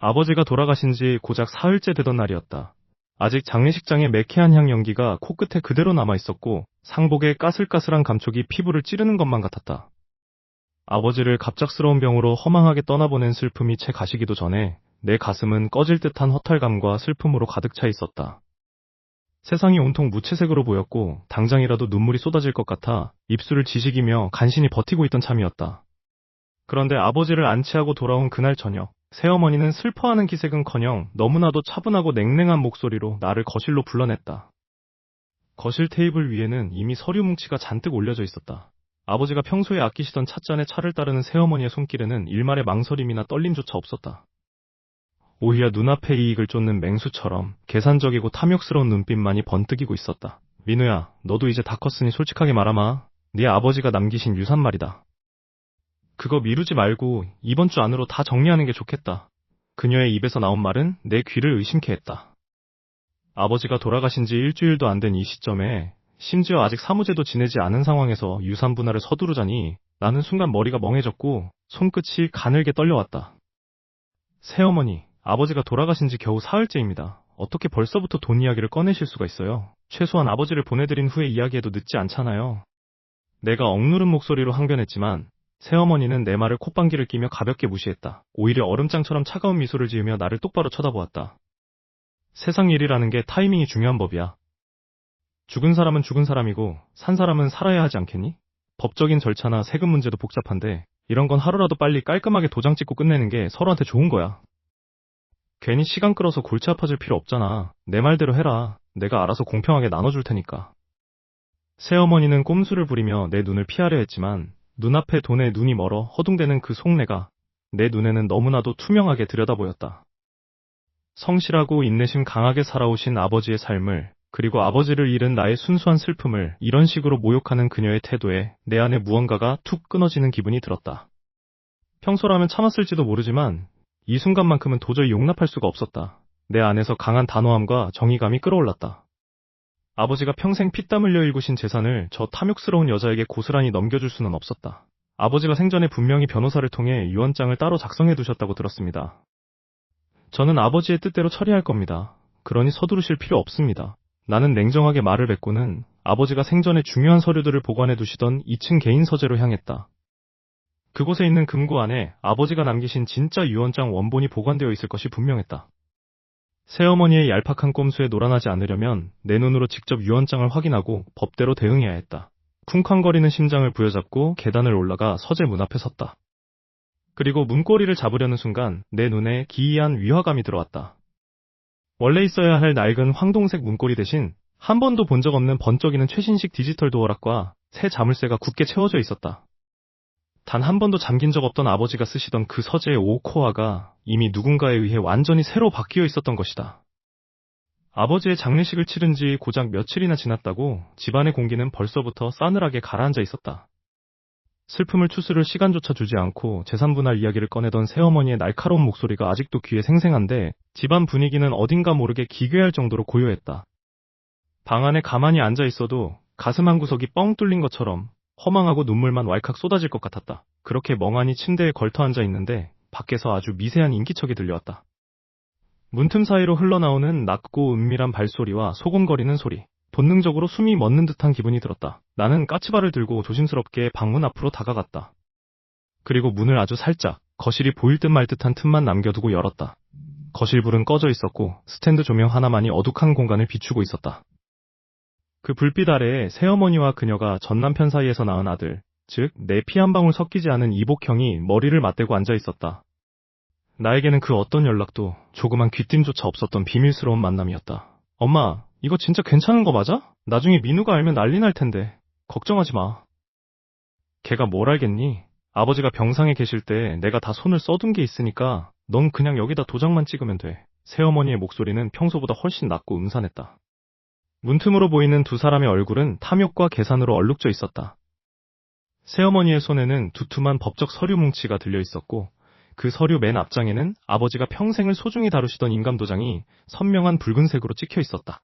아버지가 돌아가신 지 고작 사흘째 되던 날이었다. 아직 장례식장의 매캐한 향 연기가 코끝에 그대로 남아있었고 상복의 까슬까슬한 감촉이 피부를 찌르는 것만 같았다. 아버지를 갑작스러운 병으로 허망하게 떠나보낸 슬픔이 채 가시기도 전에 내 가슴은 꺼질 듯한 허탈감과 슬픔으로 가득 차 있었다. 세상이 온통 무채색으로 보였고 당장이라도 눈물이 쏟아질 것 같아 입술을 지식이며 간신히 버티고 있던 참이었다. 그런데 아버지를 안치하고 돌아온 그날 저녁, 새어머니는 슬퍼하는 기색은커녕 너무나도 차분하고 냉랭한 목소리로 나를 거실로 불러냈다. 거실 테이블 위에는 이미 서류 뭉치가 잔뜩 올려져 있었다. 아버지가 평소에 아끼시던 찻잔에 차를 따르는 새어머니의 손길에는 일말의 망설임이나 떨림조차 없었다. 오히려 눈앞의 이익을 쫓는 맹수처럼 계산적이고 탐욕스러운 눈빛만이 번뜩이고 있었다. 민우야, 너도 이제 다 컸으니 솔직하게 말하마. 네 아버지가 남기신 유산 말이다. 그거 미루지 말고 이번 주 안으로 다 정리하는 게 좋겠다. 그녀의 입에서 나온 말은 내 귀를 의심케 했다. 아버지가 돌아가신 지 일주일도 안 된 이 시점에 심지어 아직 사무제도 지내지 않은 상황에서 유산 분할을 서두르자니 나는 순간 머리가 멍해졌고 손끝이 가늘게 떨려왔다. 새어머니, 아버지가 돌아가신 지 겨우 사흘째입니다. 어떻게 벌써부터 돈 이야기를 꺼내실 수가 있어요? 최소한 아버지를 보내드린 후에 이야기해도 늦지 않잖아요. 내가 억누른 목소리로 항변했지만 새어머니는 내 말을 콧방귀를 끼며 가볍게 무시했다. 오히려 얼음장처럼 차가운 미소를 지으며 나를 똑바로 쳐다보았다. 세상 일이라는 게 타이밍이 중요한 법이야. 죽은 사람은 죽은 사람이고 산 사람은 살아야 하지 않겠니? 법적인 절차나 세금 문제도 복잡한데 이런 건 하루라도 빨리 깔끔하게 도장 찍고 끝내는 게 서로한테 좋은 거야. 괜히 시간 끌어서 골치 아파질 필요 없잖아. 내 말대로 해라. 내가 알아서 공평하게 나눠줄 테니까. 새어머니는 꼼수를 부리며 내 눈을 피하려 했지만 눈앞에 돈에 눈이 멀어 허둥대는 그 속내가 내 눈에는 너무나도 투명하게 들여다보였다. 성실하고 인내심 강하게 살아오신 아버지의 삶을, 그리고 아버지를 잃은 나의 순수한 슬픔을 이런 식으로 모욕하는 그녀의 태도에 내 안에 무언가가 툭 끊어지는 기분이 들었다. 평소라면 참았을지도 모르지만 이 순간만큼은 도저히 용납할 수가 없었다. 내 안에서 강한 단호함과 정의감이 끌어올랐다. 아버지가 평생 피땀 흘려 일구신 재산을 저 탐욕스러운 여자에게 고스란히 넘겨줄 수는 없었다. 아버지가 생전에 분명히 변호사를 통해 유언장을 따로 작성해 두셨다고 들었습니다. 저는 아버지의 뜻대로 처리할 겁니다. 그러니 서두르실 필요 없습니다. 나는 냉정하게 말을 뱉고는 아버지가 생전에 중요한 서류들을 보관해 두시던 2층 개인 서재로 향했다. 그곳에 있는 금고 안에 아버지가 남기신 진짜 유언장 원본이 보관되어 있을 것이 분명했다. 새어머니의 얄팍한 꼼수에 놀아나지 않으려면 내 눈으로 직접 유언장을 확인하고 법대로 대응해야 했다. 쿵쾅거리는 심장을 부여잡고 계단을 올라가 서재 문 앞에 섰다. 그리고 문고리를 잡으려는 순간 내 눈에 기이한 위화감이 들어왔다. 원래 있어야 할 낡은 황동색 문고리 대신 한 번도 본 적 없는 번쩍이는 최신식 디지털 도어락과 새 자물쇠가 굳게 채워져 있었다. 단 한 번도 잠긴 적 없던 아버지가 쓰시던 그 서재의 5코어가 이미 누군가에 의해 완전히 새로 바뀌어 있었던 것이다. 아버지의 장례식을 치른 지 고작 며칠이나 지났다고 집안의 공기는 벌써부터 싸늘하게 가라앉아 있었다. 슬픔을 추스를 시간조차 주지 않고 재산분할 이야기를 꺼내던 새어머니의 날카로운 목소리가 아직도 귀에 생생한데 집안 분위기는 어딘가 모르게 기괴할 정도로 고요했다. 방 안에 가만히 앉아 있어도 가슴 한 구석이 뻥 뚫린 것처럼 허망하고 눈물만 왈칵 쏟아질 것 같았다. 그렇게 멍하니 침대에 걸터 앉아 있는데 밖에서 아주 미세한 인기척이 들려왔다. 문틈 사이로 흘러나오는 낮고 은밀한 발소리와 소곤거리는 소리. 본능적으로 숨이 멎는 듯한 기분이 들었다. 나는 까치발을 들고 조심스럽게 방문 앞으로 다가갔다. 그리고 문을 아주 살짝, 거실이 보일 듯 말 듯한 틈만 남겨두고 열었다. 거실 불은 꺼져 있었고 스탠드 조명 하나만이 어둑한 공간을 비추고 있었다. 그 불빛 아래에 새어머니와 그녀가 전남편 사이에서 낳은 아들, 즉 내 피 한 방울 섞이지 않은 이복형이 머리를 맞대고 앉아 있었다. 나에게는 그 어떤 연락도 조그만 귀띔조차 없었던 비밀스러운 만남이었다. 엄마, 이거 진짜 괜찮은 거 맞아? 나중에 민우가 알면 난리 날 텐데. 걱정하지 마. 걔가 뭘 알겠니? 아버지가 병상에 계실 때 내가 다 손을 써둔 게 있으니까 넌 그냥 여기다 도장만 찍으면 돼. 새어머니의 목소리는 평소보다 훨씬 낮고 음산했다. 문틈으로 보이는 두 사람의 얼굴은 탐욕과 계산으로 얼룩져 있었다. 새어머니의 손에는 두툼한 법적 서류 뭉치가 들려 있었고 그 서류 맨 앞장에는 아버지가 평생을 소중히 다루시던 인감도장이 선명한 붉은색으로 찍혀 있었다.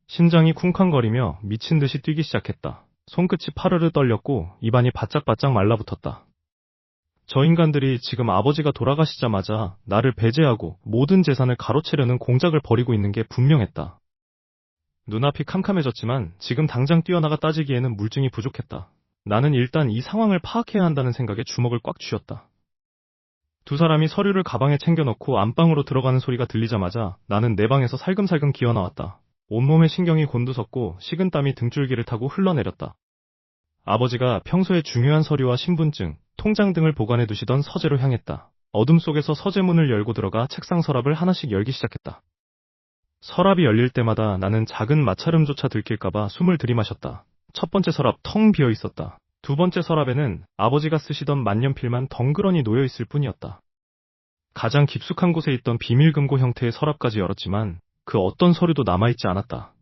심장이 쿵쾅거리며 미친 듯이 뛰기 시작했다. 손끝이 파르르 떨렸고 입안이 바짝바짝 말라붙었다. 저 인간들이 지금 아버지가 돌아가시자마자 나를 배제하고 모든 재산을 가로채려는 공작을 벌이고 있는 게 분명했다. 눈앞이 캄캄해졌지만 지금 당장 뛰어나가 따지기에는 물증이 부족했다. 나는 일단 이 상황을 파악해야 한다는 생각에 주먹을 꽉 쥐었다. 두 사람이 서류를 가방에 챙겨넣고 안방으로 들어가는 소리가 들리자마자 나는 내 방에서 살금살금 기어나왔다. 온몸에 신경이 곤두섰고 식은땀이 등줄기를 타고 흘러내렸다. 아버지가 평소에 중요한 서류와 신분증, 통장 등을 보관해 두시던 서재로 향했다. 어둠 속에서 서재문을 열고 들어가 책상 서랍을 하나씩 열기 시작했다. 서랍이 열릴 때마다 나는 작은 마찰음조차 들킬까봐 숨을 들이마셨다. 첫 번째 서랍 텅 비어 있었다. 두 번째 서랍에는 아버지가 쓰시던 만년필만 덩그러니 놓여 있을 뿐이었다. 가장 깊숙한 곳에 있던 비밀금고 형태의 서랍까지 열었지만 그 어떤 서류도 남아있지 않았다.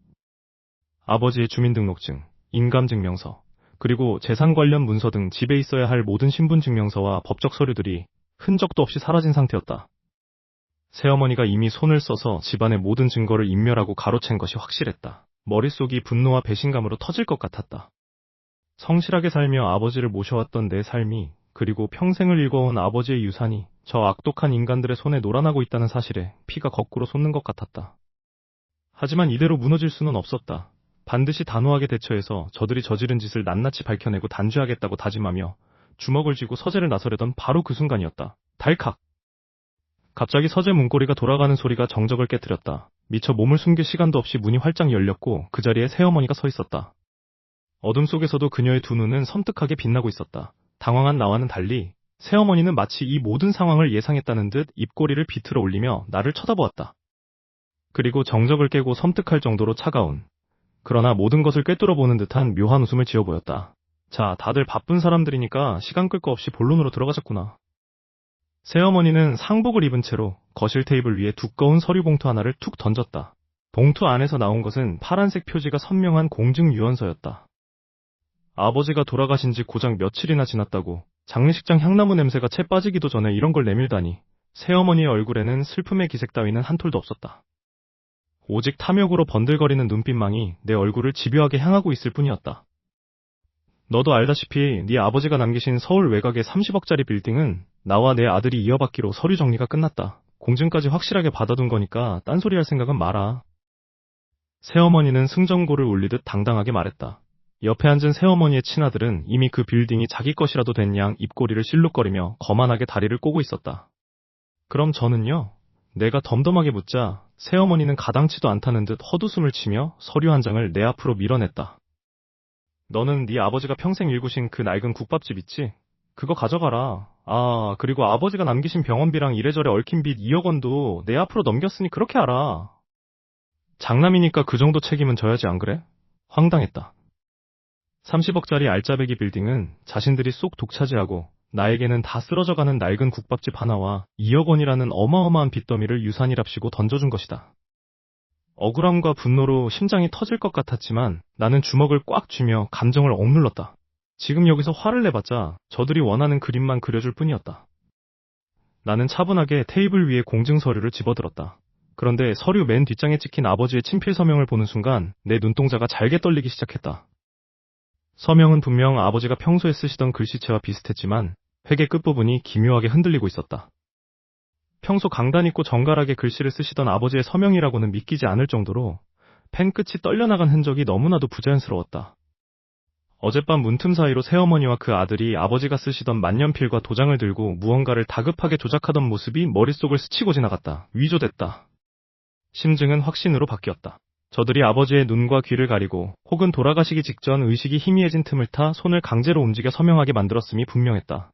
아버지의 주민등록증, 인감증명서, 그리고 재산 관련 문서 등 집에 있어야 할 모든 신분증명서와 법적 서류들이 흔적도 없이 사라진 상태였다. 새어머니가 이미 손을 써서 집안의 모든 증거를 인멸하고 가로챈 것이 확실했다. 머릿속이 분노와 배신감으로 터질 것 같았다. 성실하게 살며 아버지를 모셔왔던 내 삶이, 그리고 평생을 읽어온 아버지의 유산이 저 악독한 인간들의 손에 놀아나고 있다는 사실에 피가 거꾸로 솟는 것 같았다. 하지만 이대로 무너질 수는 없었다. 반드시 단호하게 대처해서 저들이 저지른 짓을 낱낱이 밝혀내고 단죄하겠다고 다짐하며 주먹을 쥐고 서재를 나서려던 바로 그 순간이었다. 달칵! 갑자기 서재 문고리가 돌아가는 소리가 정적을 깨뜨렸다. 미처 몸을 숨길 시간도 없이 문이 활짝 열렸고 그 자리에 새어머니가 서 있었다. 어둠 속에서도 그녀의 두 눈은 섬뜩하게 빛나고 있었다. 당황한 나와는 달리 새어머니는 마치 이 모든 상황을 예상했다는 듯 입꼬리를 비틀어 올리며 나를 쳐다보았다. 그리고 정적을 깨고 섬뜩할 정도로 차가운, 그러나 모든 것을 꿰뚫어보는 듯한 묘한 웃음을 지어 보였다. 자, 다들 바쁜 사람들이니까 시간 끌 거 없이 본론으로 들어가자꾸나. 새어머니는 상복을 입은 채로 거실 테이블 위에 두꺼운 서류 봉투 하나를 툭 던졌다. 봉투 안에서 나온 것은 파란색 표지가 선명한 공증유언서였다. 아버지가 돌아가신 지 고작 며칠이나 지났다고 장례식장 향나무 냄새가 채 빠지기도 전에 이런 걸 내밀다니. 새어머니의 얼굴에는 슬픔의 기색 따위는 한 톨도 없었다. 오직 탐욕으로 번들거리는 눈빛망이 내 얼굴을 집요하게 향하고 있을 뿐이었다. 너도 알다시피 네 아버지가 남기신 서울 외곽의 30억짜리 빌딩은 나와 내 아들이 이어받기로 서류 정리가 끝났다. 공증까지 확실하게 받아둔 거니까 딴소리 할 생각은 마라. 새어머니는 승전고를 울리듯 당당하게 말했다. 옆에 앉은 새어머니의 친아들은 이미 그 빌딩이 자기 것이라도 된 양 입꼬리를 실룩거리며 거만하게 다리를 꼬고 있었다. 그럼 저는요? 내가 덤덤하게 묻자 새어머니는 가당치도 않다는 듯 헛웃음을 치며 서류 한 장을 내 앞으로 밀어냈다. 너는 네 아버지가 평생 일구신 그 낡은 국밥집 있지? 그거 가져가라. 아, 그리고 아버지가 남기신 병원비랑 이래저래 얽힌 빚 2억 원도 내 앞으로 넘겼으니 그렇게 알아. 장남이니까 그 정도 책임은 져야지 안 그래? 황당했다. 30억짜리 알짜배기 빌딩은 자신들이 쏙 독차지하고 나에게는 다 쓰러져가는 낡은 국밥집 하나와 2억 원이라는 어마어마한 빚더미를 유산이랍시고 던져준 것이다. 억울함과 분노로 심장이 터질 것 같았지만 나는 주먹을 꽉 쥐며 감정을 억눌렀다. 지금 여기서 화를 내봤자 저들이 원하는 그림만 그려줄 뿐이었다. 나는 차분하게 테이블 위에 공증 서류를 집어들었다. 그런데 서류 맨 뒷장에 찍힌 아버지의 친필 서명을 보는 순간 내 눈동자가 잘게 떨리기 시작했다. 서명은 분명 아버지가 평소에 쓰시던 글씨체와 비슷했지만 획의 끝부분이 기묘하게 흔들리고 있었다. 평소 강단 있고 정갈하게 글씨를 쓰시던 아버지의 서명이라고는 믿기지 않을 정도로 펜 끝이 떨려나간 흔적이 너무나도 부자연스러웠다. 어젯밤 문틈 사이로 새어머니와 그 아들이 아버지가 쓰시던 만년필과 도장을 들고 무언가를 다급하게 조작하던 모습이 머릿속을 스치고 지나갔다. 위조됐다. 심증은 확신으로 바뀌었다. 저들이 아버지의 눈과 귀를 가리고 혹은 돌아가시기 직전 의식이 희미해진 틈을 타 손을 강제로 움직여 서명하게 만들었음이 분명했다.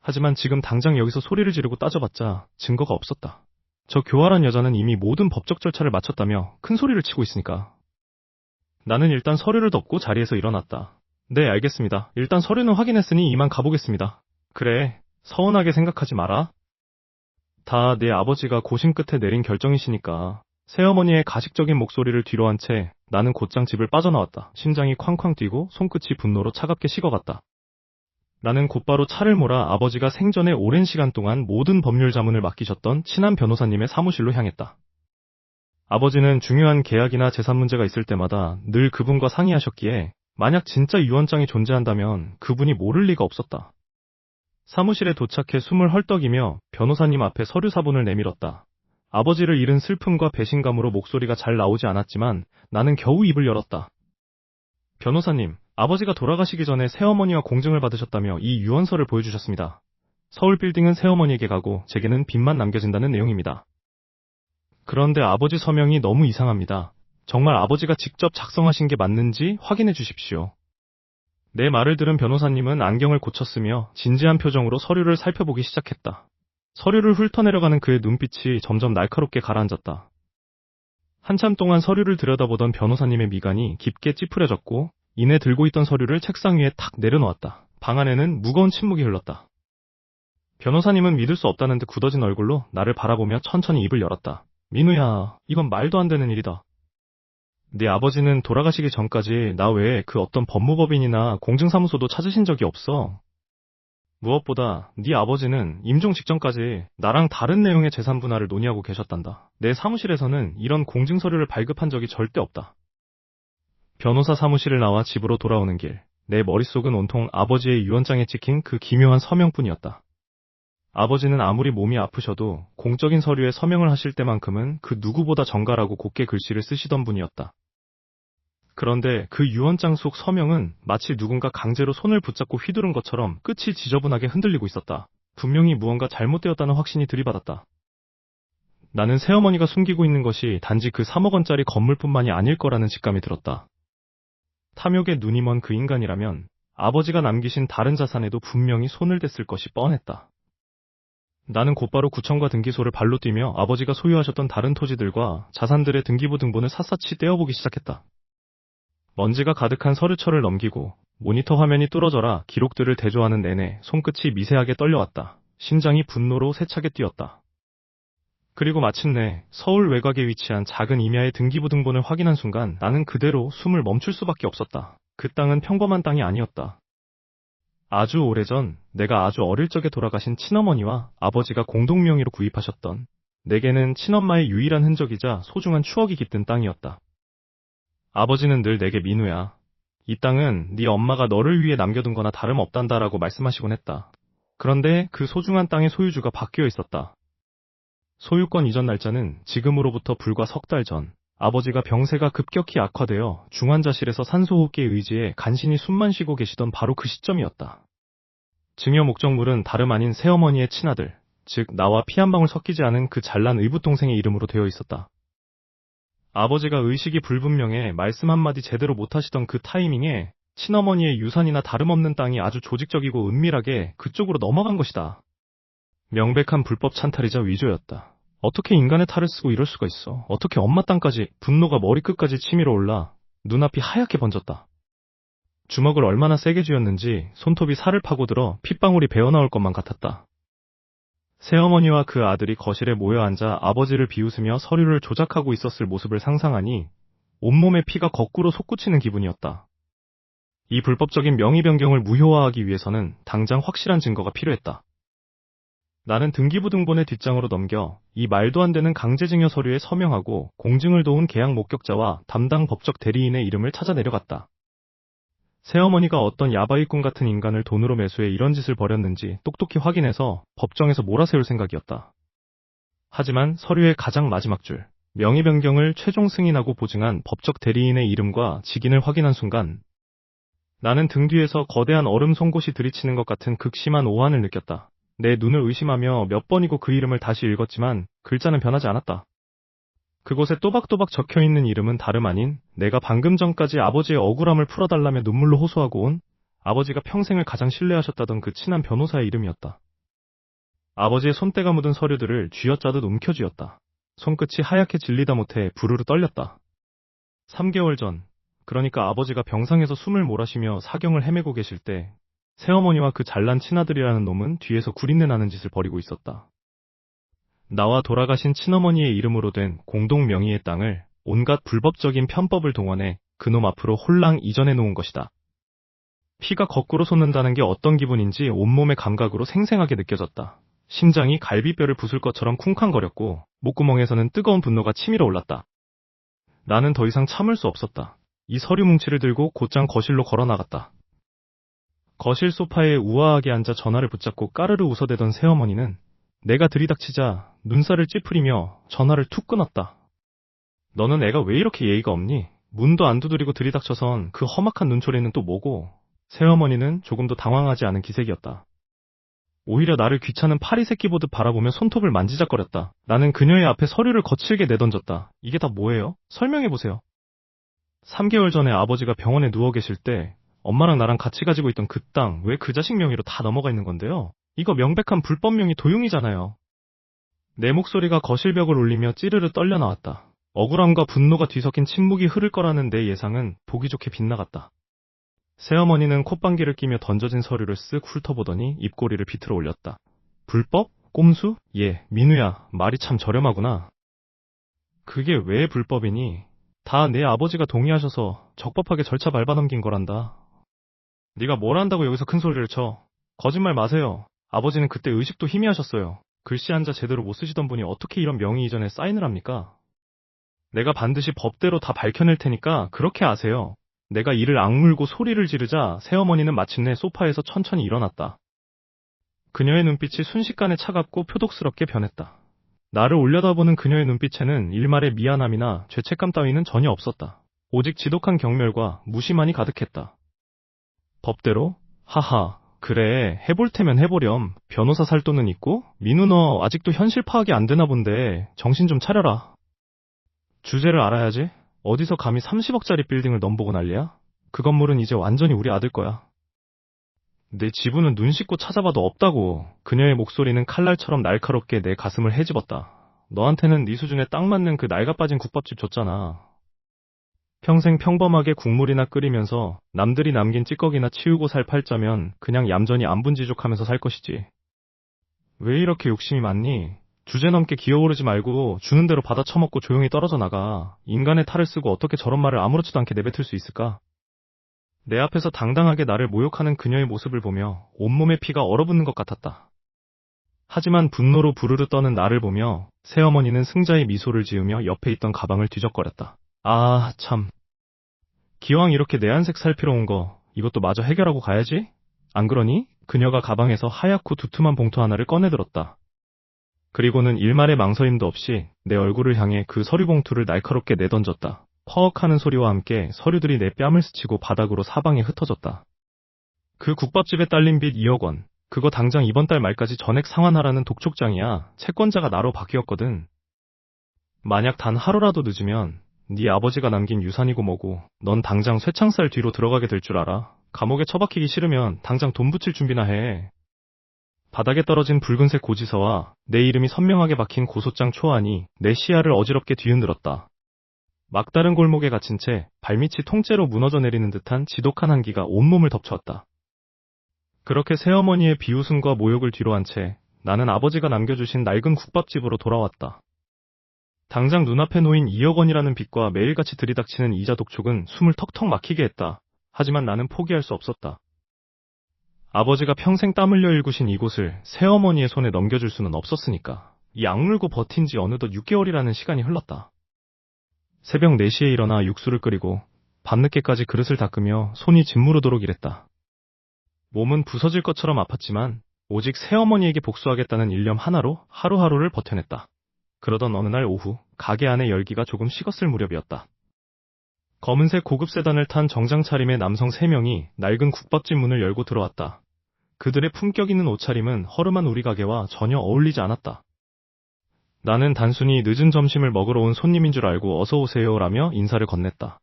하지만 지금 당장 여기서 소리를 지르고 따져봤자 증거가 없었다. 저 교활한 여자는 이미 모든 법적 절차를 마쳤다며 큰 소리를 치고 있으니까. 나는 일단 서류를 덮고 자리에서 일어났다. 네, 알겠습니다. 일단 서류는 확인했으니 이만 가보겠습니다. 그래, 서운하게 생각하지 마라. 다 내 아버지가 고심 끝에 내린 결정이시니까. 새어머니의 가식적인 목소리를 뒤로 한 채 나는 곧장 집을 빠져나왔다. 심장이 쾅쾅 뛰고 손끝이 분노로 차갑게 식어갔다. 나는 곧바로 차를 몰아 아버지가 생전에 오랜 시간 동안 모든 법률 자문을 맡기셨던 친한 변호사님의 사무실로 향했다. 아버지는 중요한 계약이나 재산 문제가 있을 때마다 늘 그분과 상의하셨기에 만약 진짜 유언장이 존재한다면 그분이 모를 리가 없었다. 사무실에 도착해 숨을 헐떡이며 변호사님 앞에 서류 사본을 내밀었다. 아버지를 잃은 슬픔과 배신감으로 목소리가 잘 나오지 않았지만 나는 겨우 입을 열었다. 변호사님, 아버지가 돌아가시기 전에 새어머니와 공증을 받으셨다며 이 유언서를 보여주셨습니다. 서울 빌딩은 새어머니에게 가고 제게는 빚만 남겨진다는 내용입니다. 그런데 아버지 서명이 너무 이상합니다. 정말 아버지가 직접 작성하신 게 맞는지 확인해 주십시오. 내 말을 들은 변호사님은 안경을 고쳤으며 진지한 표정으로 서류를 살펴보기 시작했다. 서류를 훑어내려가는 그의 눈빛이 점점 날카롭게 가라앉았다. 한참 동안 서류를 들여다보던 변호사님의 미간이 깊게 찌푸려졌고 이내 들고 있던 서류를 책상 위에 탁 내려놓았다. 방 안에는 무거운 침묵이 흘렀다. 변호사님은 믿을 수 없다는 듯 굳어진 얼굴로 나를 바라보며 천천히 입을 열었다. 민우야, 이건 말도 안 되는 일이다. 네 아버지는 돌아가시기 전까지 나 외에 그 어떤 법무법인이나 공증사무소도 찾으신 적이 없어. 무엇보다 네 아버지는 임종 직전까지 나랑 다른 내용의 재산 분할을 논의하고 계셨단다. 내 사무실에서는 이런 공증서류를 발급한 적이 절대 없다. 변호사 사무실을 나와 집으로 돌아오는 길, 내 머릿속은 온통 아버지의 유언장에 찍힌 그 기묘한 서명뿐이었다. 아버지는 아무리 몸이 아프셔도 공적인 서류에 서명을 하실 때만큼은 그 누구보다 정갈하고 곱게 글씨를 쓰시던 분이었다. 그런데 그 유언장 속 서명은 마치 누군가 강제로 손을 붙잡고 휘두른 것처럼 끝이 지저분하게 흔들리고 있었다. 분명히 무언가 잘못되었다는 확신이 들이받았다. 나는 새어머니가 숨기고 있는 것이 단지 그 3억 원짜리 건물뿐만이 아닐 거라는 직감이 들었다. 탐욕에 눈이 먼 그 인간이라면 아버지가 남기신 다른 자산에도 분명히 손을 댔을 것이 뻔했다. 나는 곧바로 구청과 등기소를 발로 뛰며 아버지가 소유하셨던 다른 토지들과 자산들의 등기부 등본을 샅샅이 떼어보기 시작했다. 먼지가 가득한 서류철을 넘기고 모니터 화면이 뚫어져라 기록들을 대조하는 내내 손끝이 미세하게 떨려왔다. 심장이 분노로 세차게 뛰었다. 그리고 마침내 서울 외곽에 위치한 작은 임야의 등기부 등본을 확인한 순간 나는 그대로 숨을 멈출 수밖에 없었다. 그 땅은 평범한 땅이 아니었다. 아주 오래전 내가 아주 어릴 적에 돌아가신 친어머니와 아버지가 공동 명의로 구입하셨던, 내게는 친엄마의 유일한 흔적이자 소중한 추억이 깃든 땅이었다. 아버지는 늘 내게 민우야, 이 땅은 네 엄마가 너를 위해 남겨둔 거나 다름없단다라고 말씀하시곤 했다. 그런데 그 소중한 땅의 소유주가 바뀌어 있었다. 소유권 이전 날짜는 지금으로부터 불과 석 달 전, 아버지가 병세가 급격히 악화되어 중환자실에서 산소호흡기에 의지해 간신히 숨만 쉬고 계시던 바로 그 시점이었다. 증여 목적물은 다름 아닌 새어머니의 친아들, 즉 나와 피 한 방울 섞이지 않은 그 잘난 의붓동생의 이름으로 되어 있었다. 아버지가 의식이 불분명해 말씀 한마디 제대로 못하시던 그 타이밍에 친어머니의 유산이나 다름없는 땅이 아주 조직적이고 은밀하게 그쪽으로 넘어간 것이다. 명백한 불법 찬탈이자 위조였다. 어떻게 인간의 탈을 쓰고 이럴 수가 있어. 어떻게 엄마 땅까지. 분노가 머리끝까지 치밀어 올라 눈앞이 하얗게 번졌다. 주먹을 얼마나 세게 쥐었는지 손톱이 살을 파고들어 핏방울이 배어나올 것만 같았다. 새어머니와 그 아들이 거실에 모여 앉아 아버지를 비웃으며 서류를 조작하고 있었을 모습을 상상하니 온몸의 피가 거꾸로 솟구치는 기분이었다. 이 불법적인 명의 변경을 무효화하기 위해서는 당장 확실한 증거가 필요했다. 나는 등기부 등본의 뒷장으로 넘겨 이 말도 안 되는 강제증여 서류에 서명하고 공증을 도운 계약 목격자와 담당 법적 대리인의 이름을 찾아 내려갔다. 새어머니가 어떤 야바이꾼 같은 인간을 돈으로 매수해 이런 짓을 벌였는지 똑똑히 확인해서 법정에서 몰아세울 생각이었다. 하지만 서류의 가장 마지막 줄, 명의 변경을 최종 승인하고 보증한 법적 대리인의 이름과 직인을 확인한 순간 나는 등 뒤에서 거대한 얼음 송곳이 들이치는 것 같은 극심한 오한을 느꼈다. 내 눈을 의심하며 몇 번이고 그 이름을 다시 읽었지만 글자는 변하지 않았다. 그곳에 또박또박 적혀있는 이름은 다름 아닌 내가 방금 전까지 아버지의 억울함을 풀어달라며 눈물로 호소하고 온 아버지가 평생을 가장 신뢰하셨다던 그 친한 변호사의 이름이었다. 아버지의 손때가 묻은 서류들을 쥐어짜듯 움켜쥐었다. 손끝이 하얗게 질리다 못해 부르르 떨렸다. 3개월 전, 그러니까 아버지가 병상에서 숨을 몰아쉬며 사경을 헤매고 계실 때 새어머니와 그 잘난 친아들이라는 놈은 뒤에서 구린내 나는 짓을 벌이고 있었다. 나와 돌아가신 친어머니의 이름으로 된 공동 명의의 땅을 온갖 불법적인 편법을 동원해 그놈 앞으로 홀랑 이전해 놓은 것이다. 피가 거꾸로 솟는다는 게 어떤 기분인지 온몸의 감각으로 생생하게 느껴졌다. 심장이 갈비뼈를 부술 것처럼 쿵쾅거렸고 목구멍에서는 뜨거운 분노가 치밀어 올랐다. 나는 더 이상 참을 수 없었다. 이 서류 뭉치를 들고 곧장 거실로 걸어 나갔다. 거실 소파에 우아하게 앉아 전화를 붙잡고 까르르 웃어대던 새어머니는 내가 들이닥치자 눈살을 찌푸리며 전화를 툭 끊었다. 너는 애가 왜 이렇게 예의가 없니? 문도 안 두드리고 들이닥쳐선 그 험악한 눈초리는 또 뭐고? 새어머니는 조금도 당황하지 않은 기색이었다. 오히려 나를 귀찮은 파리 새끼 보듯 바라보며 손톱을 만지작거렸다. 나는 그녀의 앞에 서류를 거칠게 내던졌다. 이게 다 뭐예요? 설명해보세요. 3개월 전에 아버지가 병원에 누워 계실 때 엄마랑 나랑 같이 가지고 있던 그 땅 왜 그 자식 명의로 다 넘어가 있는 건데요? 이거 명백한 불법 명의 도용이잖아요. 내 목소리가 거실벽을 울리며 찌르르 떨려 나왔다. 억울함과 분노가 뒤섞인 침묵이 흐를 거라는 내 예상은 보기 좋게 빗나갔다. 새어머니는 콧방귀를 끼며 던져진 서류를 쓱 훑어보더니 입꼬리를 비틀어 올렸다. 불법? 꼼수? 예, 민우야, 말이 참 저렴하구나. 그게 왜 불법이니? 다 내 아버지가 동의하셔서 적법하게 절차 밟아넘긴 거란다. 네가 뭘 안다고 여기서 큰 소리를 쳐. 거짓말 마세요. 아버지는 그때 의식도 희미하셨어요. 글씨 한자 제대로 못 쓰시던 분이 어떻게 이런 명의 이전에 사인을 합니까? 내가 반드시 법대로 다 밝혀낼 테니까 그렇게 아세요. 내가 이를 악물고 소리를 지르자 새어머니는 마침내 소파에서 천천히 일어났다. 그녀의 눈빛이 순식간에 차갑고 표독스럽게 변했다. 나를 올려다보는 그녀의 눈빛에는 일말의 미안함이나 죄책감 따위는 전혀 없었다. 오직 지독한 경멸과 무심만이 가득했다. 법대로? 하하, 그래, 해볼 테면 해보렴. 변호사 살 돈은 있고? 민우 너 아직도 현실 파악이 안 되나 본데 정신 좀 차려라. 주제를 알아야지. 어디서 감히 30억짜리 빌딩을 넘보고 난리야? 그 건물은 이제 완전히 우리 아들 거야. 내 지분은 눈 씻고 찾아봐도 없다고. 그녀의 목소리는 칼날처럼 날카롭게 내 가슴을 헤집었다. 너한테는 네 수준에 딱 맞는 그 낡아빠진 국밥집 줬잖아. 평생 평범하게 국물이나 끓이면서 남들이 남긴 찌꺼기나 치우고 살 팔자면 그냥 얌전히 안분지족하면서 살 것이지. 왜 이렇게 욕심이 많니? 주제넘게 기어오르지 말고 주는 대로 받아 처먹고 조용히 떨어져 나가. 인간의 탈을 쓰고 어떻게 저런 말을 아무렇지도 않게 내뱉을 수 있을까? 내 앞에서 당당하게 나를 모욕하는 그녀의 모습을 보며 온몸의 피가 얼어붙는 것 같았다. 하지만 분노로 부르르 떠는 나를 보며 새어머니는 승자의 미소를 지으며 옆에 있던 가방을 뒤적거렸다. 아, 참. 기왕 이렇게 내안색 살피러 온 거 이것도 마저 해결하고 가야지? 안 그러니? 그녀가 가방에서 하얗고 두툼한 봉투 하나를 꺼내들었다. 그리고는 일말의 망설임도 없이 내 얼굴을 향해 그 서류 봉투를 날카롭게 내던졌다. 퍽하는 소리와 함께 서류들이 내 뺨을 스치고 바닥으로 사방에 흩어졌다. 그 국밥집에 딸린 빚 2억 원. 그거 당장 이번 달 말까지 전액 상환하라는 독촉장이야. 채권자가 나로 바뀌었거든. 만약 단 하루라도 늦으면 네 아버지가 남긴 유산이고 뭐고 넌 당장 쇠창살 뒤로 들어가게 될 줄 알아. 감옥에 처박히기 싫으면 당장 돈 붙일 준비나 해. 바닥에 떨어진 붉은색 고지서와 내 이름이 선명하게 박힌 고소장 초안이 내 시야를 어지럽게 뒤흔들었다. 막다른 골목에 갇힌 채 발밑이 통째로 무너져 내리는 듯한 지독한 한기가 온몸을 덮쳐왔다. 그렇게 새어머니의 비웃음과 모욕을 뒤로한 채 나는 아버지가 남겨주신 낡은 국밥집으로 돌아왔다. 당장 눈앞에 놓인 2억 원이라는 빚과 매일같이 들이닥치는 이자 독촉은 숨을 턱턱 막히게 했다. 하지만 나는 포기할 수 없었다. 아버지가 평생 땀 흘려 일구신 이곳을 새어머니의 손에 넘겨줄 수는 없었으니까. 이 악물고 버틴 지 어느덧 6개월이라는 시간이 흘렀다. 새벽 4시에 일어나 육수를 끓이고 밤늦게까지 그릇을 닦으며 손이 짓무르도록 일했다. 몸은 부서질 것처럼 아팠지만 오직 새어머니에게 복수하겠다는 일념 하나로 하루하루를 버텨냈다. 그러던 어느 날 오후 가게 안의 열기가 조금 식었을 무렵이었다. 검은색 고급 세단을 탄 정장 차림의 남성 3명이 낡은 국밥집 문을 열고 들어왔다. 그들의 품격 있는 옷차림은 허름한 우리 가게와 전혀 어울리지 않았다. 나는 단순히 늦은 점심을 먹으러 온 손님인 줄 알고 어서 오세요라며 인사를 건넸다.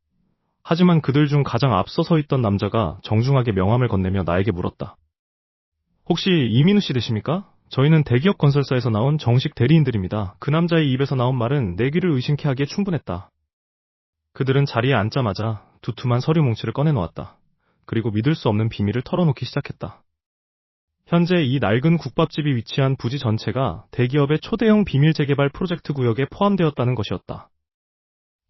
하지만 그들 중 가장 앞서 서 있던 남자가 정중하게 명함을 건네며 나에게 물었다. 혹시 이민우 씨 되십니까? 저희는 대기업 건설사에서 나온 정식 대리인들입니다. 그 남자의 입에서 나온 말은 내 귀를 의심케 하기에 충분했다. 그들은 자리에 앉자마자 두툼한 서류 뭉치를 꺼내놓았다. 그리고 믿을 수 없는 비밀을 털어놓기 시작했다. 현재 이 낡은 국밥집이 위치한 부지 전체가 대기업의 초대형 비밀 재개발 프로젝트 구역에 포함되었다는 것이었다.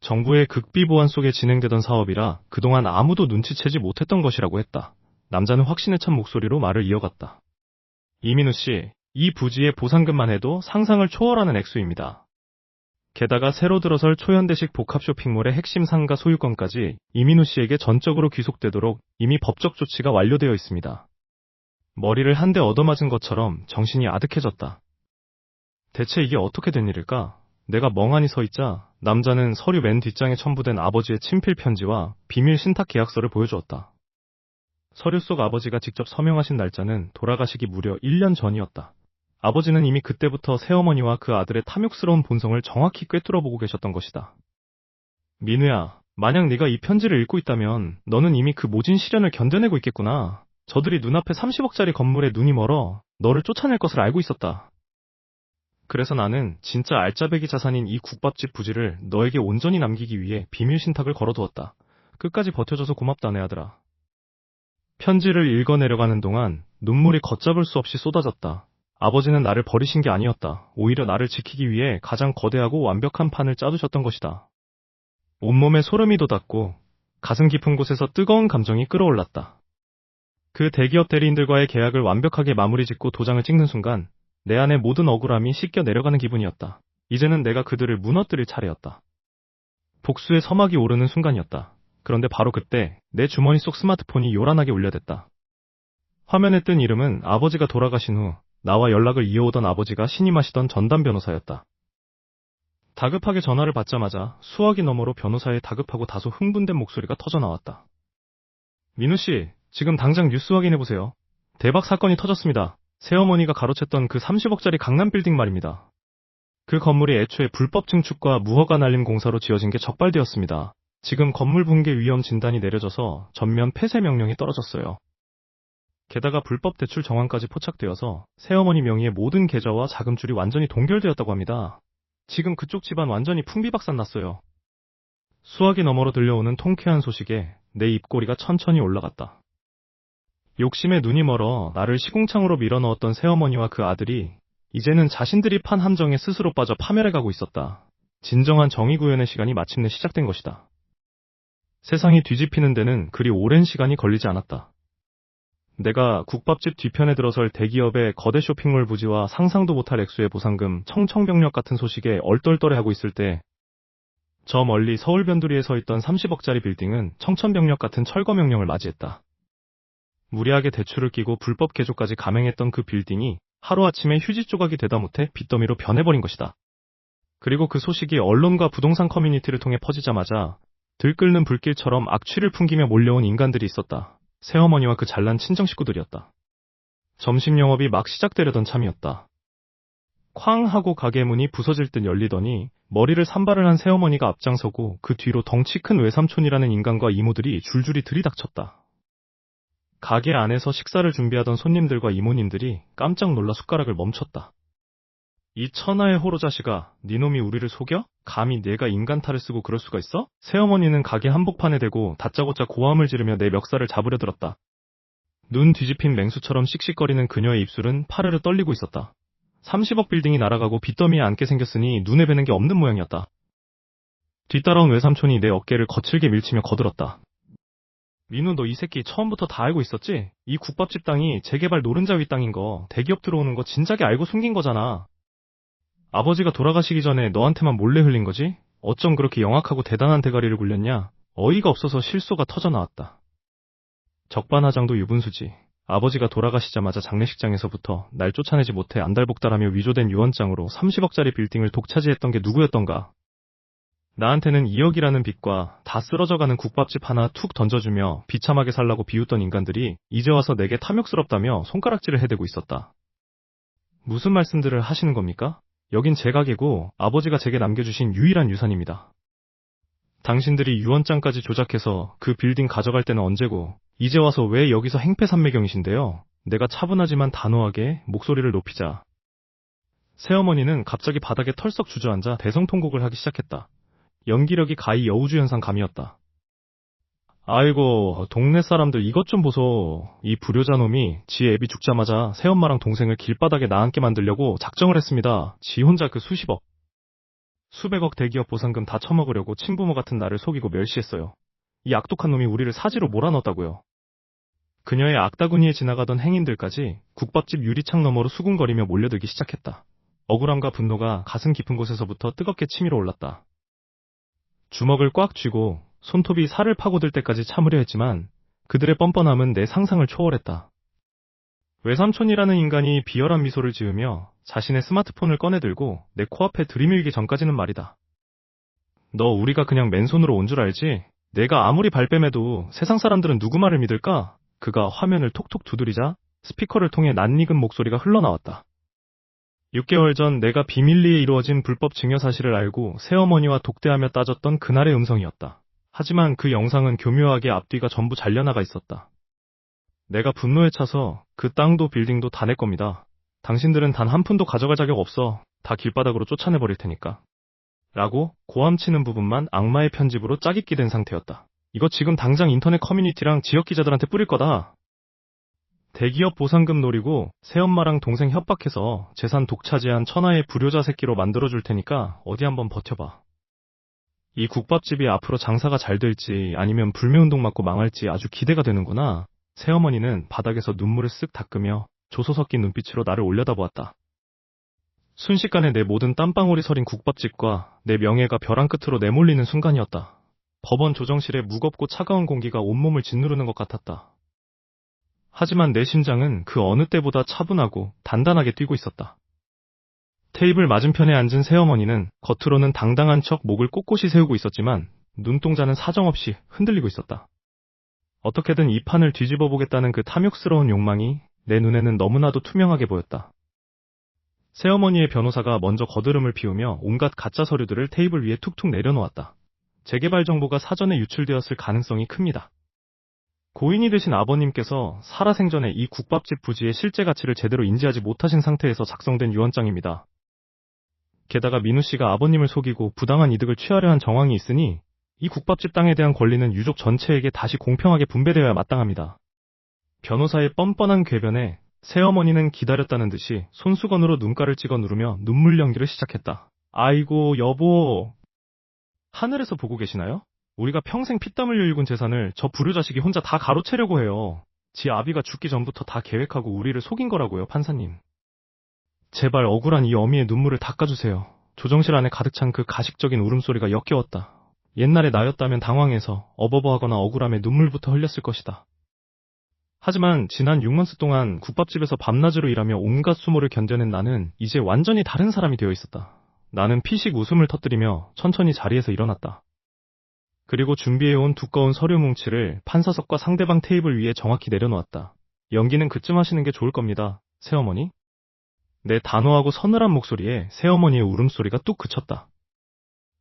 정부의 극비 보안 속에 진행되던 사업이라 그동안 아무도 눈치채지 못했던 것이라고 했다. 남자는 확신에 찬 목소리로 말을 이어갔다. 이민우 씨, 이 부지의 보상금만 해도 상상을 초월하는 액수입니다. 게다가 새로 들어설 초현대식 복합 쇼핑몰의 핵심 상가 소유권까지 이민우 씨에게 전적으로 귀속되도록 이미 법적 조치가 완료되어 있습니다. 머리를 한 대 얻어맞은 것처럼 정신이 아득해졌다. 대체 이게 어떻게 된 일일까? 내가 멍하니 서 있자 남자는 서류 맨 뒷장에 첨부된 아버지의 친필 편지와 비밀 신탁 계약서를 보여주었다. 서류 속 아버지가 직접 서명하신 날짜는 돌아가시기 무려 1년 전이었다. 아버지는 이미 그때부터 새어머니와 그 아들의 탐욕스러운 본성을 정확히 꿰뚫어보고 계셨던 것이다. 민우야, 만약 네가 이 편지를 읽고 있다면 너는 이미 그 모진 시련을 견뎌내고 있겠구나. 저들이 눈앞에 30억짜리 건물에 눈이 멀어 너를 쫓아낼 것을 알고 있었다. 그래서 나는 진짜 알짜배기 자산인 이 국밥집 부지를 너에게 온전히 남기기 위해 비밀 신탁을 걸어두었다. 끝까지 버텨줘서 고맙다, 내 아들아. 편지를 읽어내려가는 동안 눈물이 걷잡을 수 없이 쏟아졌다. 아버지는 나를 버리신 게 아니었다. 오히려 나를 지키기 위해 가장 거대하고 완벽한 판을 짜두셨던 것이다. 온몸에 소름이 돋았고 가슴 깊은 곳에서 뜨거운 감정이 끌어올랐다. 그 대기업 대리인들과의 계약을 완벽하게 마무리 짓고 도장을 찍는 순간 내 안의 모든 억울함이 씻겨 내려가는 기분이었다. 이제는 내가 그들을 무너뜨릴 차례였다. 복수의 서막이 오르는 순간이었다. 그런데 바로 그때 내 주머니 속 스마트폰이 요란하게 울려댔다. 화면에 뜬 이름은 아버지가 돌아가신 후 나와 연락을 이어오던 아버지가 신임하시던 전담 변호사였다. 다급하게 전화를 받자마자 수화기 너머로 변호사의 다급하고 다소 흥분된 목소리가 터져나왔다. 민우 씨, 지금 당장 뉴스 확인해보세요. 대박 사건이 터졌습니다. 새어머니가 가로챘던 그 30억짜리 강남 빌딩 말입니다. 그 건물이 애초에 불법 증축과 무허가 날림 공사로 지어진 게 적발되었습니다. 지금 건물 붕괴 위험 진단이 내려져서 전면 폐쇄 명령이 떨어졌어요. 게다가 불법 대출 정황까지 포착되어서 새어머니 명의의 모든 계좌와 자금줄이 완전히 동결되었다고 합니다. 지금 그쪽 집안 완전히 풍비박산 났어요. 수화기 너머로 들려오는 통쾌한 소식에 내 입꼬리가 천천히 올라갔다. 욕심에 눈이 멀어 나를 시궁창으로 밀어넣었던 새어머니와 그 아들이 이제는 자신들이 판 함정에 스스로 빠져 파멸해가고 있었다. 진정한 정의구현의 시간이 마침내 시작된 것이다. 세상이 뒤집히는 데는 그리 오랜 시간이 걸리지 않았다. 내가 국밥집 뒤편에 들어설 대기업의 거대 쇼핑몰 부지와 상상도 못할 액수의 보상금, 청천벽력 같은 소식에 얼떨떨해하고 있을 때 저 멀리 서울 변두리에 서 있던 30억짜리 빌딩은 청천벽력 같은 철거 명령을 맞이했다. 무리하게 대출을 끼고 불법 개조까지 감행했던 그 빌딩이 하루아침에 휴지 조각이 되다 못해 빚더미로 변해버린 것이다. 그리고 그 소식이 언론과 부동산 커뮤니티를 통해 퍼지자마자 들끓는 불길처럼 악취를 풍기며 몰려온 인간들이 있었다. 새어머니와 그 잘난 친정 식구들이었다. 점심 영업이 막 시작되려던 참이었다. 쾅 하고 가게 문이 부서질 듯 열리더니 머리를 산발을 한 새어머니가 앞장서고 그 뒤로 덩치 큰 외삼촌이라는 인간과 이모들이 줄줄이 들이닥쳤다. 가게 안에서 식사를 준비하던 손님들과 이모님들이 깜짝 놀라 숟가락을 멈췄다. 이 천하의 호로 자식아, 니놈이 우리를 속여? 감히 내가 인간 탈을 쓰고 그럴 수가 있어? 새어머니는 가게 한복판에 대고 다짜고짜 고함을 지르며 내 멱살을 잡으려 들었다. 눈 뒤집힌 맹수처럼 씩씩거리는 그녀의 입술은 파르르 떨리고 있었다. 30억 빌딩이 날아가고 빚더미에 앉게 생겼으니 눈에 뵈는 게 없는 모양이었다. 뒤따라온 외삼촌이 내 어깨를 거칠게 밀치며 거들었다. 민우, 너 이 새끼 처음부터 다 알고 있었지? 이 국밥집 땅이 재개발 노른자 위 땅인 거, 대기업 들어오는 거 진작에 알고 숨긴 거잖아. 아버지가 돌아가시기 전에 너한테만 몰래 흘린 거지? 어쩜 그렇게 영악하고 대단한 대가리를 굴렸냐? 어이가 없어서 실소가 터져나왔다. 적반하장도 유분수지. 아버지가 돌아가시자마자 장례식장에서부터 날 쫓아내지 못해 안달복달하며 위조된 유언장으로 30억짜리 빌딩을 독차지했던 게 누구였던가? 나한테는 2억이라는 빚과 다 쓰러져가는 국밥집 하나 툭 던져주며 비참하게 살라고 비웃던 인간들이 이제 와서 내게 탐욕스럽다며 손가락질을 해대고 있었다. 무슨 말씀들을 하시는 겁니까? 여긴 제 가게고 아버지가 제게 남겨주신 유일한 유산입니다. 당신들이 유언장까지 조작해서 그 빌딩 가져갈 때는 언제고 이제 와서 왜 여기서 행패산매경이신데요? 내가 차분하지만 단호하게 목소리를 높이자 새어머니는 갑자기 바닥에 털썩 주저앉아 대성통곡을 하기 시작했다. 연기력이 가히 여우주연상 감이었다. 아이고, 동네 사람들 이것 좀 보소. 이 불효자 놈이 지 애비 죽자마자 새엄마랑 동생을 길바닥에 나앉게 만들려고 작정을 했습니다. 지 혼자 그 수십억, 수백억 대기업 보상금 다 처먹으려고 친부모 같은 나를 속이고 멸시했어요. 이 악독한 놈이 우리를 사지로 몰아넣었다고요. 그녀의 악다구니에 지나가던 행인들까지 국밥집 유리창 너머로 수군거리며 몰려들기 시작했다. 억울함과 분노가 가슴 깊은 곳에서부터 뜨겁게 치밀어 올랐다. 주먹을 꽉 쥐고 손톱이 살을 파고들 때까지 참으려 했지만 그들의 뻔뻔함은 내 상상을 초월했다. 외삼촌이라는 인간이 비열한 미소를 지으며 자신의 스마트폰을 꺼내들고 내 코앞에 들이밀기 전까지는 말이다. 너 우리가 그냥 맨손으로 온 줄 알지? 내가 아무리 발뺌해도 세상 사람들은 누구 말을 믿을까? 그가 화면을 톡톡 두드리자 스피커를 통해 낯익은 목소리가 흘러나왔다. 6개월 전 내가 비밀리에 이루어진 불법 증여 사실을 알고 새어머니와 독대하며 따졌던 그날의 음성이었다. 하지만 그 영상은 교묘하게 앞뒤가 전부 잘려나가 있었다. 내가 분노에 차서 그 땅도 빌딩도 다 내 겁니다. 당신들은 단 한 푼도 가져갈 자격 없어. 다 길바닥으로 쫓아내버릴 테니까. 라고 고함치는 부분만 악마의 편집으로 짜깁기 된 상태였다. 이거 지금 당장 인터넷 커뮤니티랑 지역 기자들한테 뿌릴 거다. 대기업 보상금 노리고 새엄마랑 동생 협박해서 재산 독차지한 천하의 불효자 새끼로 만들어줄 테니까 어디 한번 버텨봐. 이 국밥집이 앞으로 장사가 잘 될지 아니면 불매운동 맞고 망할지 아주 기대가 되는구나. 새어머니는 바닥에서 눈물을 쓱 닦으며 조소 섞인 눈빛으로 나를 올려다보았다. 순식간에 내 모든 땀방울이 서린 국밥집과 내 명예가 벼랑 끝으로 내몰리는 순간이었다. 법원 조정실에 무겁고 차가운 공기가 온몸을 짓누르는 것 같았다. 하지만 내 심장은 그 어느 때보다 차분하고 단단하게 뛰고 있었다. 테이블 맞은편에 앉은 새어머니는 겉으로는 당당한 척 목을 꼿꼿이 세우고 있었지만 눈동자는 사정없이 흔들리고 있었다. 어떻게든 이 판을 뒤집어 보겠다는 그 탐욕스러운 욕망이 내 눈에는 너무나도 투명하게 보였다. 새어머니의 변호사가 먼저 거드름을 피우며 온갖 가짜 서류들을 테이블 위에 툭툭 내려놓았다. 재개발 정보가 사전에 유출되었을 가능성이 큽니다. 고인이 되신 아버님께서 살아생전에 이 국밥집 부지의 실제 가치를 제대로 인지하지 못하신 상태에서 작성된 유언장입니다. 게다가 민우 씨가 아버님을 속이고 부당한 이득을 취하려 한 정황이 있으니 이 국밥집 땅에 대한 권리는 유족 전체에게 다시 공평하게 분배되어야 마땅합니다. 변호사의 뻔뻔한 궤변에 새어머니는 기다렸다는 듯이 손수건으로 눈가를 찍어 누르며 눈물 연기를 시작했다. 아이고 여보, 하늘에서 보고 계시나요? 우리가 평생 피땀 흘려 일군 재산을 저 불효자식이 혼자 다 가로채려고 해요. 지 아비가 죽기 전부터 다 계획하고 우리를 속인 거라고요, 판사님. 제발 억울한 이 어미의 눈물을 닦아주세요. 조정실 안에 가득 찬 그 가식적인 울음소리가 역겨웠다. 옛날에 나였다면 당황해서 어버버하거나 억울함에 눈물부터 흘렸을 것이다. 하지만 지난 6년스 동안 국밥집에서 밤낮으로 일하며 온갖 수모를 견뎌낸 나는 이제 완전히 다른 사람이 되어 있었다. 나는 피식 웃음을 터뜨리며 천천히 자리에서 일어났다. 그리고 준비해온 두꺼운 서류 뭉치를 판사석과 상대방 테이블 위에 정확히 내려놓았다. 연기는 그쯤 하시는 게 좋을 겁니다, 새어머니. 내 단호하고 서늘한 목소리에 새어머니의 울음소리가 뚝 그쳤다.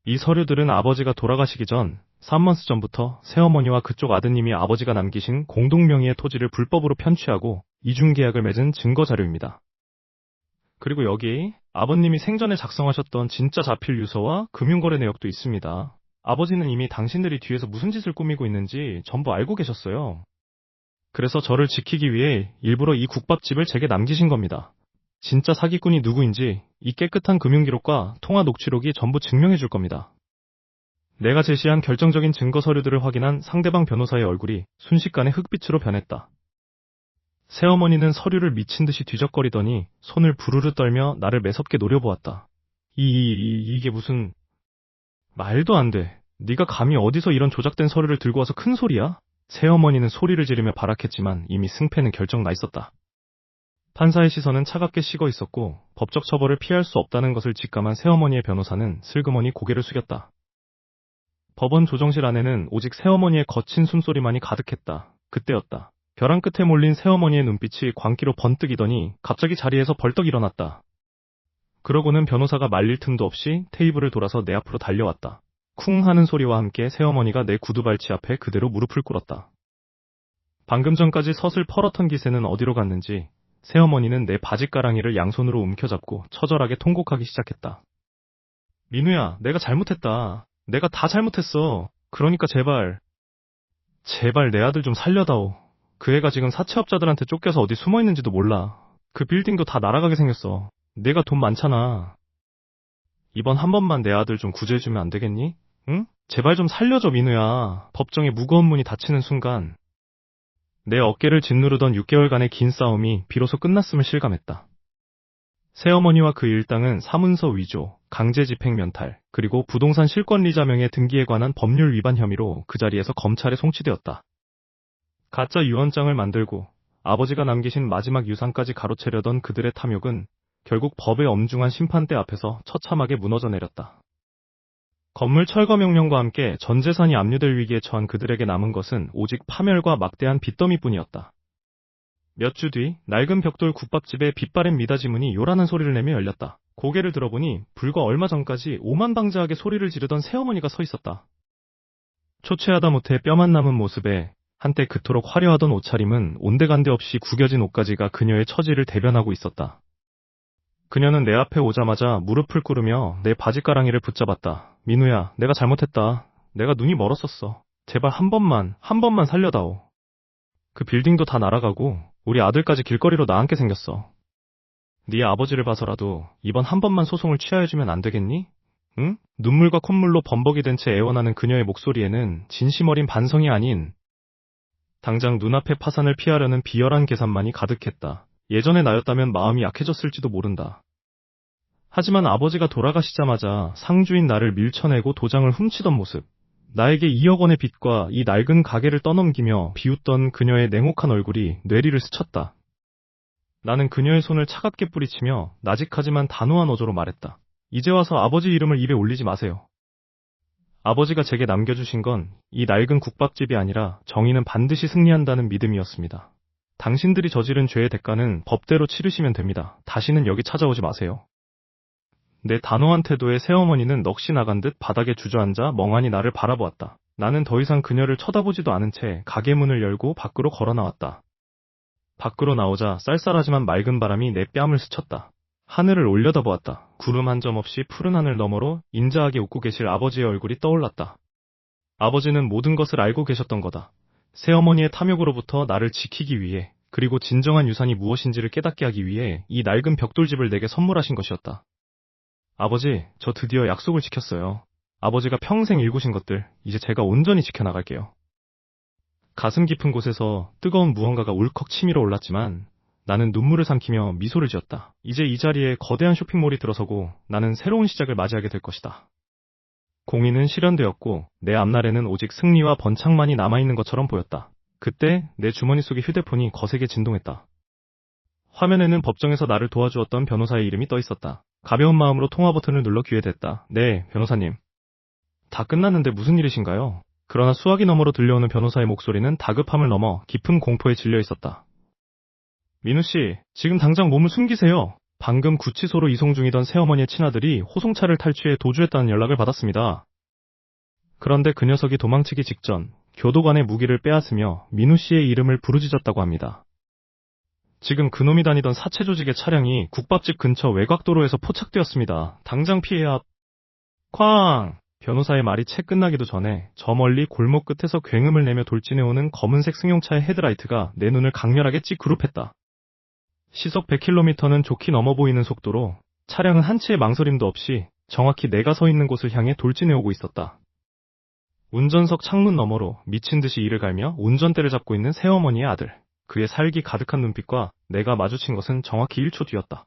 이 서류들은 아버지가 돌아가시기 전 3months 전부터 새어머니와 그쪽 아드님이 아버지가 남기신 공동명의의 토지를 불법으로 편취하고 이중계약을 맺은 증거자료입니다. 그리고 여기 아버님이 생전에 작성하셨던 진짜 자필 유서와 금융거래 내역도 있습니다. 아버지는 이미 당신들이 뒤에서 무슨 짓을 꾸미고 있는지 전부 알고 계셨어요. 그래서 저를 지키기 위해 일부러 이 국밥집을 제게 남기신 겁니다. 진짜 사기꾼이 누구인지 이 깨끗한 금융기록과 통화 녹취록이 전부 증명해 줄 겁니다. 내가 제시한 결정적인 증거 서류들을 확인한 상대방 변호사의 얼굴이 순식간에 흑빛으로 변했다. 새어머니는 서류를 미친 듯이 뒤적거리더니 손을 부르르 떨며 나를 매섭게 노려보았다. 이게 무슨... 말도 안 돼. 네가 감히 어디서 이런 조작된 서류를 들고 와서 큰 소리야? 새어머니는 소리를 지르며 발악했지만 이미 승패는 결정 나 있었다. 판사의 시선은 차갑게 식어 있었고 법적 처벌을 피할 수 없다는 것을 직감한 새어머니의 변호사는 슬그머니 고개를 숙였다. 법원 조정실 안에는 오직 새어머니의 거친 숨소리만이 가득했다. 그때였다. 벼랑 끝에 몰린 새어머니의 눈빛이 광기로 번뜩이더니 갑자기 자리에서 벌떡 일어났다. 그러고는 변호사가 말릴 틈도 없이 테이블을 돌아서 내 앞으로 달려왔다. 쿵 하는 소리와 함께 새어머니가 내 구두발치 앞에 그대로 무릎을 꿇었다. 방금 전까지 서슬 펄었던 기세는 어디로 갔는지 새어머니는 내 바지가랑이를 양손으로 움켜잡고 처절하게 통곡하기 시작했다. 민우야, 내가 잘못했다. 내가 다 잘못했어. 그러니까 제발 내 아들 좀 살려다오. 그 애가 지금 사채업자들한테 쫓겨서 어디 숨어있는지도 몰라. 그 빌딩도 다 날아가게 생겼어. 내가 돈 많잖아. 이번 한 번만 내 아들 좀 구제해주면 안 되겠니? 응? 제발 좀 살려줘, 민우야. 법정에 무거운 문이 닫히는 순간 내 어깨를 짓누르던 6개월간의 긴 싸움이 비로소 끝났음을 실감했다. 새어머니와 그 일당은 사문서 위조, 강제집행 면탈, 그리고 부동산 실권리자명의 등기에 관한 법률 위반 혐의로 그 자리에서 검찰에 송치되었다. 가짜 유언장을 만들고 아버지가 남기신 마지막 유산까지 가로채려던 그들의 탐욕은 결국 법의 엄중한 심판대 앞에서 처참하게 무너져 내렸다. 건물 철거 명령과 함께 전 재산이 압류될 위기에 처한 그들에게 남은 것은 오직 파멸과 막대한 빚더미뿐이었다. 몇 주 뒤 낡은 벽돌 국밥집의 빛바랜 미닫이 문이 요란한 소리를 내며 열렸다. 고개를 들어보니 불과 얼마 전까지 오만방자하게 소리를 지르던 새어머니가 서 있었다. 초췌하다 못해 뼈만 남은 모습에 한때 그토록 화려하던 옷차림은 온데간데 없이 구겨진 옷가지가 그녀의 처지를 대변하고 있었다. 그녀는 내 앞에 오자마자 무릎을 꿇으며 내 바지가랑이를 붙잡았다. 민우야, 내가 잘못했다. 내가 눈이 멀었었어. 제발 한 번만 살려다오. 그 빌딩도 다 날아가고 우리 아들까지 길거리로 나앉게 생겼어. 네 아버지를 봐서라도 이번 한 번만 소송을 취하해주면 안 되겠니? 응? 눈물과 콧물로 범벅이 된 채 애원하는 그녀의 목소리에는 진심 어린 반성이 아닌 당장 눈앞의 파산을 피하려는 비열한 계산만이 가득했다. 예전의 나였다면 마음이 약해졌을지도 모른다. 하지만 아버지가 돌아가시자마자 상주인 나를 밀쳐내고 도장을 훔치던 모습, 나에게 2억 원의 빚과 이 낡은 가게를 떠넘기며 비웃던 그녀의 냉혹한 얼굴이 뇌리를 스쳤다. 나는 그녀의 손을 차갑게 뿌리치며 나직하지만 단호한 어조로 말했다. 이제 와서 아버지 이름을 입에 올리지 마세요. 아버지가 제게 남겨주신 건 이 낡은 국밥집이 아니라 정의는 반드시 승리한다는 믿음이었습니다. 당신들이 저지른 죄의 대가는 법대로 치르시면 됩니다. 다시는 여기 찾아오지 마세요. 내 단호한 태도에 새어머니는 넋이 나간 듯 바닥에 주저앉아 멍하니 나를 바라보았다. 나는 더 이상 그녀를 쳐다보지도 않은 채 가게 문을 열고 밖으로 걸어 나왔다. 밖으로 나오자 쌀쌀하지만 맑은 바람이 내 뺨을 스쳤다. 하늘을 올려다보았다. 구름 한 점 없이 푸른 하늘 너머로 인자하게 웃고 계실 아버지의 얼굴이 떠올랐다. 아버지는 모든 것을 알고 계셨던 거다. 새어머니의 탐욕으로부터 나를 지키기 위해, 그리고 진정한 유산이 무엇인지를 깨닫게 하기 위해 이 낡은 벽돌집을 내게 선물하신 것이었다. 아버지, 저 드디어 약속을 지켰어요. 아버지가 평생 일구신 것들, 이제 제가 온전히 지켜나갈게요. 가슴 깊은 곳에서 뜨거운 무언가가 울컥 치밀어 올랐지만 나는 눈물을 삼키며 미소를 지었다. 이제 이 자리에 거대한 쇼핑몰이 들어서고 나는 새로운 시작을 맞이하게 될 것이다. 공의는 실현되었고 내 앞날에는 오직 승리와 번창만이 남아있는 것처럼 보였다. 그때 내 주머니 속의 휴대폰이 거세게 진동했다. 화면에는 법정에서 나를 도와주었던 변호사의 이름이 떠 있었다. 가벼운 마음으로 통화 버튼을 눌러 귀에 댔다. 네, 변호사님. 다 끝났는데 무슨 일이신가요? 그러나 수화기 너머로 들려오는 변호사의 목소리는 다급함을 넘어 깊은 공포에 질려 있었다. 민우씨, 지금 당장 몸을 숨기세요. 방금 구치소로 이송 중이던 새어머니의 친아들이 호송차를 탈취해 도주했다는 연락을 받았습니다. 그런데 그 녀석이 도망치기 직전 교도관의 무기를 빼앗으며 민우씨의 이름을 부르짖었다고 합니다. 지금 그놈이 다니던 사채 조직의 차량이 국밥집 근처 외곽도로에서 포착되었습니다. 당장 피해야... 쾅! 변호사의 말이 채 끝나기도 전에 저 멀리 골목 끝에서 굉음을 내며 돌진해오는 검은색 승용차의 헤드라이트가 내 눈을 강렬하게 찌그룹했다. 시속 100km는 좋게 넘어 보이는 속도로 차량은 한치의 망설임도 없이 정확히 내가 서 있는 곳을 향해 돌진해오고 있었다. 운전석 창문 너머로 미친 듯이 이를 갈며 운전대를 잡고 있는 새어머니의 아들. 그의 살기 가득한 눈빛과 내가 마주친 것은 정확히 1초 뒤였다.